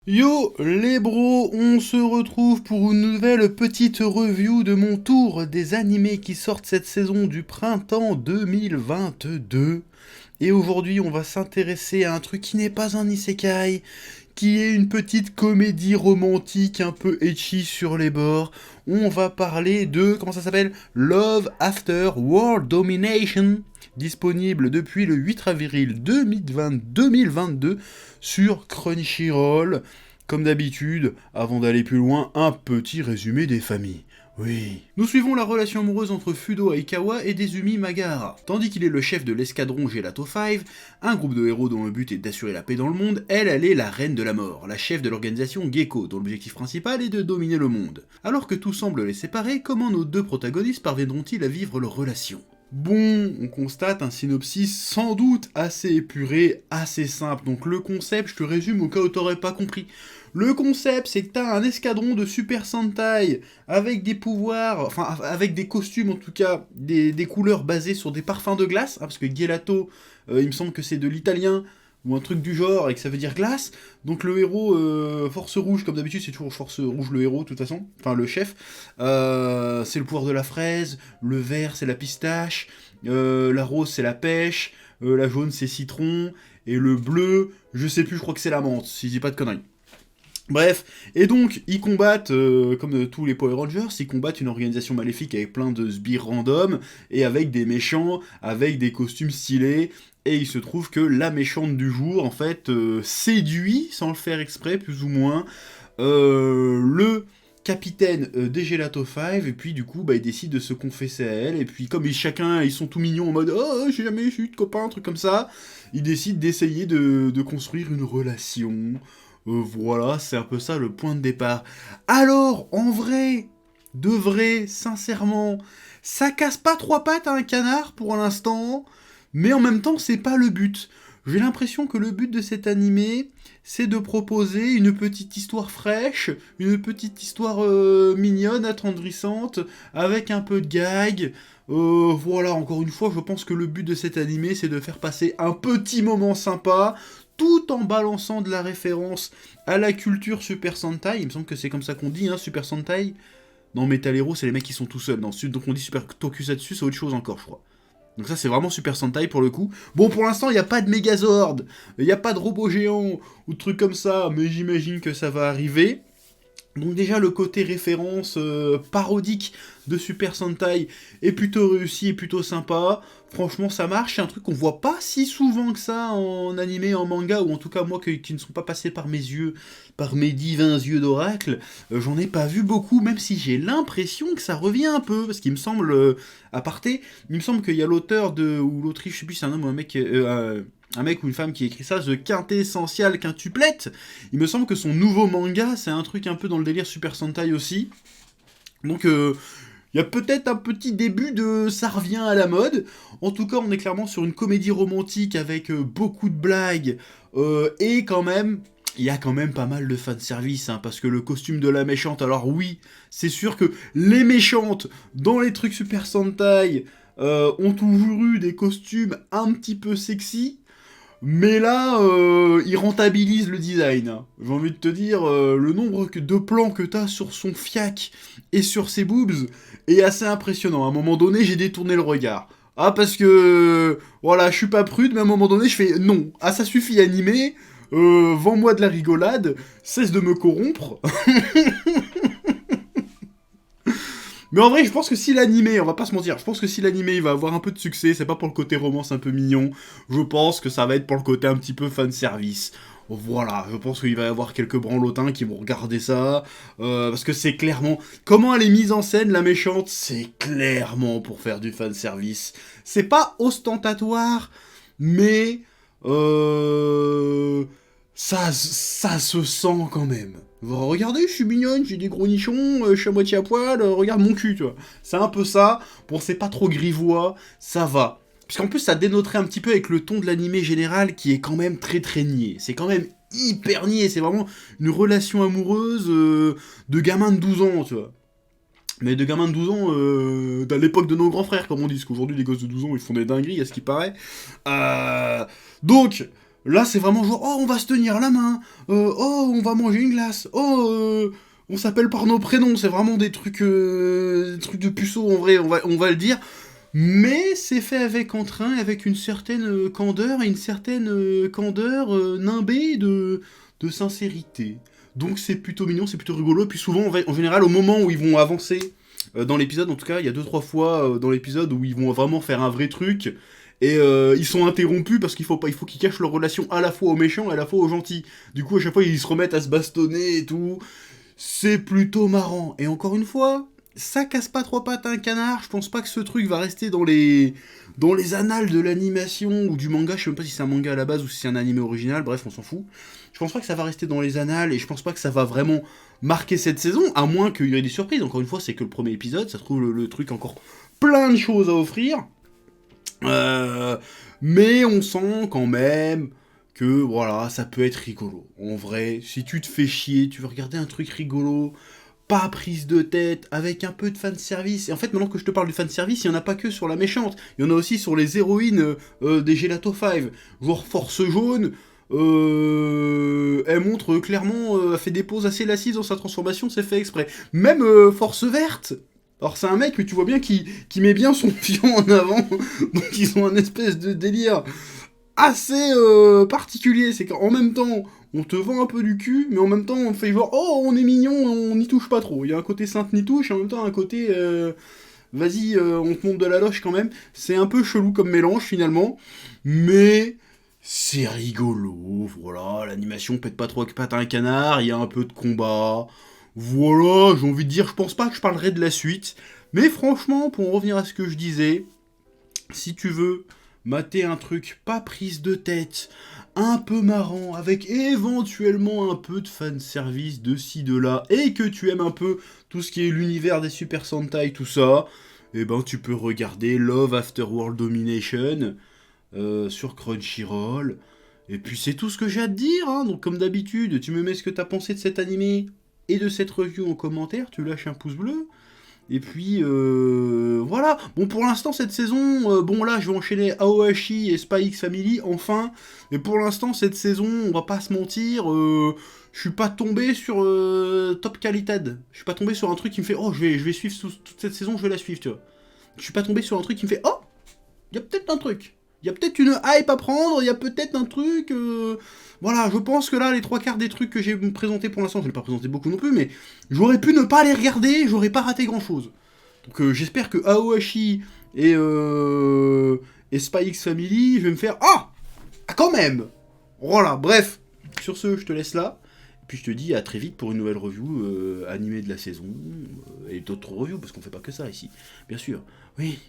Yo les bros, on se retrouve pour une nouvelle petite review de mon tour des animés qui sortent cette saison du printemps 2022. Et aujourd'hui on va s'intéresser à un truc qui n'est pas un isekai, qui est une petite comédie romantique un peu ecchi sur les bords. On va parler de, comment ça s'appelle, Love After World Domination, disponible depuis le 8 avril 2022 sur Crunchyroll. Comme d'habitude, avant d'aller plus loin, un petit résumé des familles. Oui. Nous suivons la relation amoureuse entre Fudo Aikawa et Desumi Magahara. Tandis qu'il est le chef de l'escadron Gelato 5, un groupe de héros dont le but est d'assurer la paix dans le monde, elle est la reine de la mort, la chef de l'organisation Gecko, dont l'objectif principal est de dominer le monde. Alors que tout semble les séparer, comment nos deux protagonistes parviendront-ils à vivre leur relation ? Bon, on constate un synopsis sans doute assez épuré, assez simple. Donc le concept, je te résume au cas où t'aurais pas compris. Le concept, c'est que t'as un escadron de Super Sentai avec des pouvoirs, enfin avec des costumes en tout cas, des couleurs basées sur des parfums de glace, parce que Gelato, il me semble que c'est de l'italien, ou un truc du genre, et que ça veut dire glace. Donc le héros, Force Rouge, comme d'habitude, c'est toujours Force Rouge le héros, de toute façon, enfin le chef. C'est le pouvoir de la fraise, le vert c'est la pistache, la rose c'est la pêche, la jaune c'est citron, et le bleu, je sais plus, je crois que c'est la menthe, si je dis pas de conneries. Bref, et donc ils combattent, comme tous les Power Rangers, ils combattent une organisation maléfique avec plein de sbires random, et avec des méchants, avec des costumes stylés, et il se trouve que la méchante du jour, en fait, séduit, sans le faire exprès, plus ou moins, le capitaine des Gelato 5, et puis du coup, bah, il décide de se confesser à elle, et puis comme chacun, ils sont tout mignons en mode « Oh, j'ai jamais eu de copain », un truc comme ça, ils décident d'essayer de construire une relation. Voilà, c'est un peu ça le point de départ. Alors, en vrai, de vrai, sincèrement, ça casse pas trois pattes à un canard pour l'instant, mais en même temps, c'est pas le but. J'ai l'impression que le but de cet animé, c'est de proposer une petite histoire fraîche, une petite histoire mignonne, attendrissante, avec un peu de gag. Voilà, encore une fois, je pense que le but de cet animé, c'est de faire passer un petit moment sympa, tout en balançant de la référence à la culture Super Sentai. Il me semble que c'est comme ça qu'on dit, hein, Super Sentai. Non, Metal Hero, c'est les mecs qui sont tout seuls. Donc on dit Super Tokusatsu, c'est autre chose encore, je crois. Donc ça, c'est vraiment Super Sentai pour le coup. Bon, pour l'instant, il n'y a pas de Megazord, il n'y a pas de robot géant ou de trucs comme ça, mais j'imagine que ça va arriver. Donc déjà, le côté référence parodique de Super Sentai est plutôt réussi et plutôt sympa. Franchement, ça marche. C'est un truc qu'on voit pas si souvent que ça en animé, en manga, ou en tout cas moi qui ne sont pas passés par mes yeux, par mes divins yeux d'oracle. J'en ai pas vu beaucoup, même si j'ai l'impression que ça revient un peu. Parce qu'il me semble, à parté, il me semble qu'il y a l'auteur de, ou l'autrice, je sais plus si c'est un homme ou un mec ou une femme qui écrit ça, The Quintessential Quintuplette. Il me semble que son nouveau manga, c'est un truc un peu dans le délire Super Sentai aussi. Donc, il y a peut-être un petit début de ça revient à la mode. En tout cas, on est clairement sur une comédie romantique avec beaucoup de blagues. Et quand même, il y a quand même pas mal de fanservice, hein, parce que le costume de la méchante, alors oui, c'est sûr que les méchantes, dans les trucs Super Sentai, ont toujours eu des costumes un petit peu sexy. Mais là, il rentabilise le design, hein. J'ai envie de te dire, le nombre de plans que t'as sur son fiac et sur ses boobs est assez impressionnant. À un moment donné, j'ai détourné le regard. Ah, parce que... voilà, je suis pas prude, mais à un moment donné, je fais non. Ah, ça suffit animé, vends-moi de la rigolade, cesse de me corrompre. Mais en vrai, je pense que si l'animé, on va pas se mentir, je pense que si l'animé il va avoir un peu de succès, c'est pas pour le côté romance un peu mignon, je pense que ça va être pour le côté un petit peu fanservice. Voilà, je pense qu'il va y avoir quelques branlotins qui vont regarder ça, parce que c'est clairement... Comment elle est mise en scène, la méchante, c'est clairement pour faire du fanservice. C'est pas ostentatoire, mais... ça se sent quand même. Regardez, je suis mignonne, j'ai des gros nichons, je suis à moitié à poil, regarde mon cul, tu vois. C'est un peu ça. Bon, c'est pas trop grivois, ça va. Puisqu'en plus, ça dénoterait un petit peu avec le ton de l'animé général qui est quand même très très niais. C'est quand même hyper niais. C'est vraiment une relation amoureuse de gamin de 12 ans, tu vois. Mais de gamins de 12 ans, à l'époque de nos grands frères, comme on dit. Parce qu'aujourd'hui, les gosses de 12 ans, ils font des dingueries, à ce qui paraît. Donc, Là, c'est vraiment genre, oh, on va se tenir la main, oh, on va manger une glace, oh, on s'appelle par nos prénoms. C'est vraiment des trucs de puceaux, en vrai, on va le dire. Mais c'est fait avec entrain, avec une certaine candeur et une certaine candeur nimbée de sincérité. Donc c'est plutôt mignon, c'est plutôt rigolo. Et puis souvent, en général, au moment où ils vont avancer dans l'épisode, en tout cas, il y a deux trois fois dans l'épisode où ils vont vraiment faire un vrai truc. Et ils sont interrompus parce il faut qu'ils cachent leur relation à la fois aux méchants et à la fois aux gentils. Du coup, à chaque fois, ils se remettent à se bastonner et tout. C'est plutôt marrant. Et encore une fois, ça casse pas trois pattes à un canard. Je pense pas que ce truc va rester dans les annales de l'animation ou du manga. Je sais même pas si c'est un manga à la base ou si c'est un animé original. Bref, on s'en fout. Je pense pas que ça va rester dans les annales et je pense pas que ça va vraiment marquer cette saison, à moins qu'il y ait des surprises. Encore une fois, c'est que le premier épisode. Ça se trouve, le truc a encore plein de choses à offrir. Euh, mais on sent quand même que voilà, ça peut être rigolo. En vrai, si tu te fais chier, tu veux regarder un truc rigolo, pas prise de tête, avec un peu de fanservice. Et en fait, maintenant que je te parle du fanservice, il n'y en a pas que sur la méchante, il y en a aussi sur les héroïnes des Gelato 5. Genre Force Jaune, elle montre clairement, elle fait des poses assez lascives dans sa transformation, c'est fait exprès. Même Force Verte. Alors c'est un mec, mais tu vois bien qu'il met bien son fion en avant, donc ils ont un espèce de délire assez particulier, c'est qu'en même temps, on te vend un peu du cul, mais en même temps, on fait genre, oh, on est mignon, on n'y touche pas trop. Il y a un côté sainte n'y touche, et en même temps, un côté, vas-y, on te monte de la loche quand même. C'est un peu chelou comme mélange, finalement, mais c'est rigolo, voilà, l'animation pète pas trop avec patte à un canard, il y a un peu de combat, voilà, j'ai envie de dire, je pense pas que je parlerai de la suite, mais franchement, pour en revenir à ce que je disais, si tu veux mater un truc pas prise de tête, un peu marrant, avec éventuellement un peu de fanservice de ci, de là, et que tu aimes un peu tout ce qui est l'univers des Super Sentai, tout ça, eh ben tu peux regarder Love After World Domination sur Crunchyroll. Et puis c'est tout ce que j'ai à te dire, hein. Donc comme d'habitude, tu me mets ce que t'as pensé de cet animé et de cette review en commentaire, tu lâches un pouce bleu. Et puis voilà. Bon, pour l'instant cette saison, bon là je vais enchaîner Aoashi et Spy X Family enfin. Mais pour l'instant cette saison, on va pas se mentir, je suis pas tombé sur Top Qualidad. Je suis pas tombé sur un truc qui me fait oh je vais suivre toute cette saison, je vais la suivre, tu vois. Je suis pas tombé sur un truc qui me fait oh il y a peut-être un truc. Il y a peut-être une hype à prendre, il y a peut-être un truc. Voilà, je pense que là, les trois quarts des trucs que j'ai présentés pour l'instant, je n'ai pas présenté beaucoup non plus, mais j'aurais pu ne pas les regarder, j'aurais pas raté grand-chose. Donc j'espère que Aoashi et Spy X Family, je vais me faire ah quand même. Voilà, bref. Sur ce, je te laisse là. Et puis je te dis à très vite pour une nouvelle review animée de la saison et d'autres reviews, parce qu'on fait pas que ça ici, bien sûr. Oui,